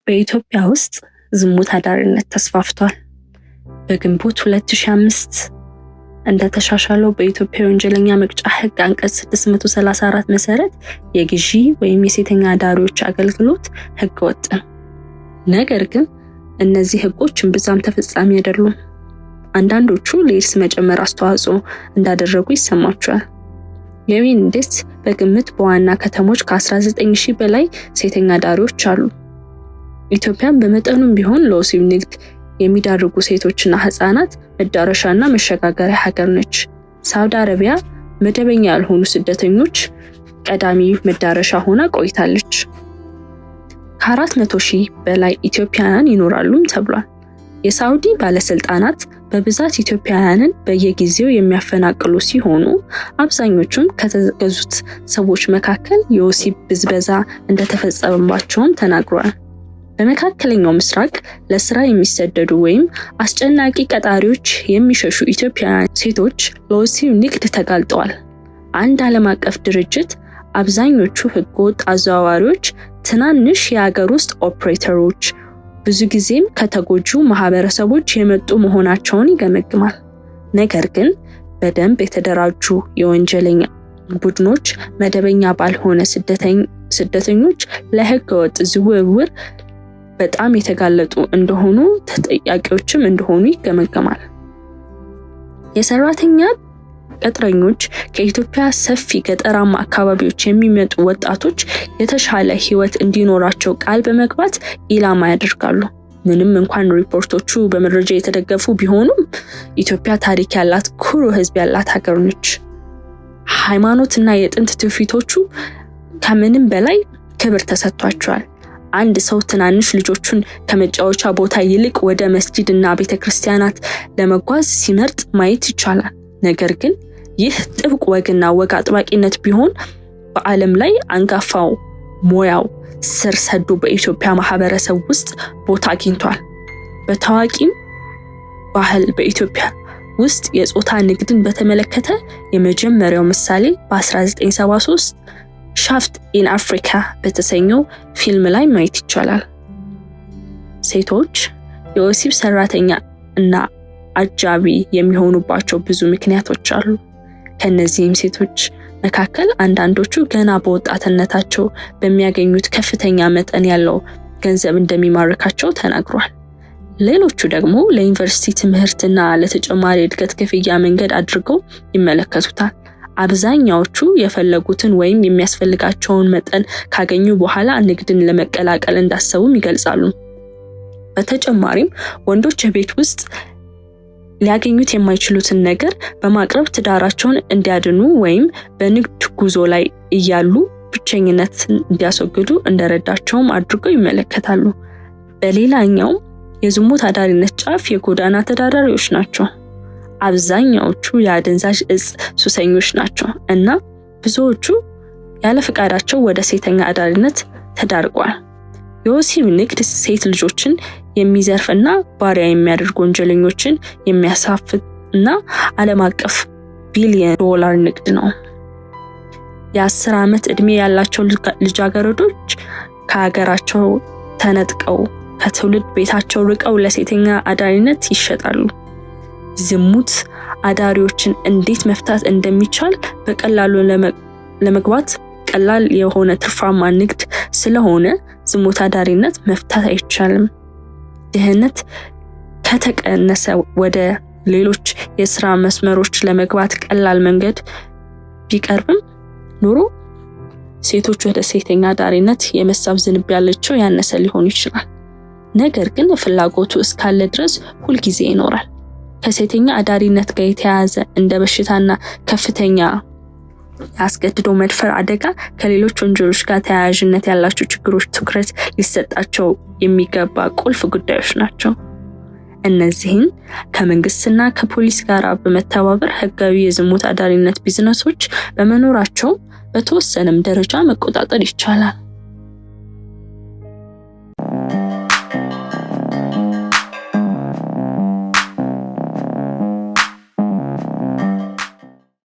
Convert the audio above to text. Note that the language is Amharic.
በኢትዮጵያ ውስጥ ዝሙት አዳሪነት ተስፋፍቷል። በግንቦት 2005 እንደተሻሻለው በኢትዮጵያ ወንጀለኛ መቅጫ ሕግ አንቀጽ 634 መሰረት የግዢ ወይም የሴተኛ አዳሪዎች አገልግሎት ሕግ ወጥ ነው። ነገር ግን እነዚህ ሕጎች ብዛም ተፈጻሚ አይደሉም። አንዳንዶቹ ለኤድስ መጨመር አስተዋጽኦ እንዳደረጉ ይሰማቸዋል። የዩኤንኤድስ በግምት በዋና ከተሞች ከ19000 በላይ ሴተኛ አዳሪዎች አሉ። ኢትዮጵያን በመጠኑም ቢሆን ለወሲብ ንግድ የሚዳርጉ ሴቶችና ህፃናት መዳረሻና መሸጋገሪያ ሀገር ነች። ሳውዲ አረቢያ መደበኛ ያልሆኑ ስደተኞች ቀዳሚ መዳረሻ ሆና ቆይታለች። ከ400,000 በላይ ኢትዮጵያውያን ይኖራሉም ተብሏል። የሳውዲ ባለስልጣናት በብዛት ኢትዮጵያውያንን በየጊዜው የሚያፈናቅሉ ሲሆኑ አብዛኞቹም ከተገዙት ሰዎች መካከል የወሲብ ብዝበዛ እንደተፈጸመባቸውም ተናግሯል። በመካከለኛው ምስራቅ ለስራ የሚሰደዱ ወይም አስጨናቂ ቀጣሪዎች የሚሸሹ ኢትዮጵያውያን ሴቶች ለወሲብ ንግድ ተጋልጠዋል። አንድ ዓለም አቀፍ ድርጅት አብዛኞቹ ህገወጥ አዘዋዋሪዎች ትናንሽ የሀገር ውስጥ ኦፕሬተሮች ብዙ ጊዜም ከተጎጁ ማህበረሰቦች የመጡ መሆናቸውን ይገመግማል። ነገር ግን በደንብ የተደራጁ የወንጀለኛ ቡድኖች መደበኛ ባልሆነ ስደተኞች ለህገወጥ ዝውውር በጣም የተጋለጡ እንደሆኑ ተጠያቂዎችም እንደሆኑ ይገመገማል። የሰራተኛ ቀጥረኞች ከኢትዮጵያ ሰፊ ገጠራማ አካባቢዎች የሚመጡ ወጣቶች የተሻለ ህይወት እንዲኖራቸው ቃል በመግባት ኢላማ ያደርጋሉ። ምንም እንኳን ሪፖርቶቹ በመረጃ የተደገፉ ቢሆኑም ኢትዮጵያ ታሪክ ያላት ኩሩ ህዝብ ያላት ሀገር ነች። ሃይማኖትና የጥንት ትውፊቶቹ ከምንም በላይ ክብር ተሰጥቷቸዋል። አንድ ሰው ትናንሽ ልጆቹን ከመጫወቻ ቦታ ይልቅ ወደ መስጂድና ቤተክርስቲያናት ለመጓዝ ሲመርጥ ማየት ይቻላል። ነገር ግን ይህ ጥብቅ ወግና ወግ አጥባቂነት ቢሆን በዓለም ላይ አንጋፋው ሞያው ስር ሰዶ በኢትዮጵያ ማህበረሰብ ውስጥ ቦታ አግኝቷል። በታዋቂም ባህል በኢትዮጵያ ውስጥ የጾታ ንግድን በተመለከተ የመጀመሪያው ምሳሌ በ1973 ሻፍት ኢን አፍሪካ በተሰኘው ፊልም ላይ ማየት ይቻላል። ሴቶች የወሲብ ሰራተኛ እና አጃቢ የሚሆኑባቸው ብዙ ምክንያቶች አሉ። ከነዚህም ሴቶች መካከል አንዳንዶቹ ገና በወጣትነታቸው በሚያገኙት ከፍተኛ መጠን ያለው ገንዘብ እንደሚማርካቸው ተናግሯል። ሌሎቹ ደግሞ ለዩኒቨርሲቲ ትምህርትና ለተጨማሪ እድገት ክፍያ መንገድ አድርገው ይመለከቱታል። አብዛኛዎቹ የፈለጉትን ወይም የሚያስፈልጋቸውን መጠን ካገኙ በኋላ ንግድን ለመቀላቀል እንዳሰቡም ይገልጻሉ። በተጨማሪም ወንዶች በቤት ውስጥ ሊያገኙት የማይችሉትን ነገር በማቅረብ ትዳራቸውን እንዲያድኑ ወይም በንግድ ጉዞ ላይ እያሉ ብቸኝነት እንዲያስወግዱ እንደረዳቸውም አድርገው ይመለከታሉ። በሌላኛው የዝሙት አዳሪነት ጫፍ የጎዳና ተዳዳሪዎች ናቸው። አብዛኛዎቹ የአደንዛዥ እጽ ሱሰኞች ናቸው እና ብዙዎቹ ያለ ፍቃዳቸው ወደ ሴተኛ አዳሪነት ተዳርገዋል። የወሲብ ንግድ ሴት ልጆችን የሚዘርፍና ባሪያ የሚያደርጉ ወንጀለኞችን የሚያሳፍና ዓለም አቀፍ $1 ቢሊዮን ንግድ ነው። የ10 ዓመት ዕድሜ ያላቸው ልጃገረዶች ከሀገራቸው ተነጥቀው ከትውልድ ቤታቸው ርቀው ለሴተኛ አዳሪነት ይሸጣሉ። ዝሙት አዳሪዎችን እንዴት መፍታት እንደሚቻል በቀላሉ ለመግባት ቀላል የሆነ ትርፋማ ንግድ ስለሆነ ዝሙት አዳሪነት መፍታት አይቻልም። ድህነት ከተቀነሰ ወደ ሌሎች የሥራ መስመሮች ለመግባት ቀላል መንገድ ቢቀርብም ኑሮ ሴቶች ወደ ሴተኛ አዳሪነት የመሳብ ዝንባሌያቸው ያነሰ ሊሆን ይችላል። ነገር ግን ፍላጎቱ እስካለ ድረስ ሁሉ ጊዜ ይኖራል። ከሴተኛ አዳሪነት ጋር የተያያዘ እንደ በሽታና ከፍተኛ ያስገድዶ መድፈር አደጋ ከሌሎች ወንጀሎች ጋር ተያያዥነት ያላቸው ችግሮች ትኩረት ሊሰጣቸው የሚገባ ቁልፍ ጉዳዮች ናቸው። እነዚህን ከመንግስትና ከፖሊስ ጋር በመተባበር ህጋዊ የዝሙት አዳሪነት ቢዝነሶች በመኖራቸው በተወሰነም ደረጃ መቆጣጠር ይቻላል።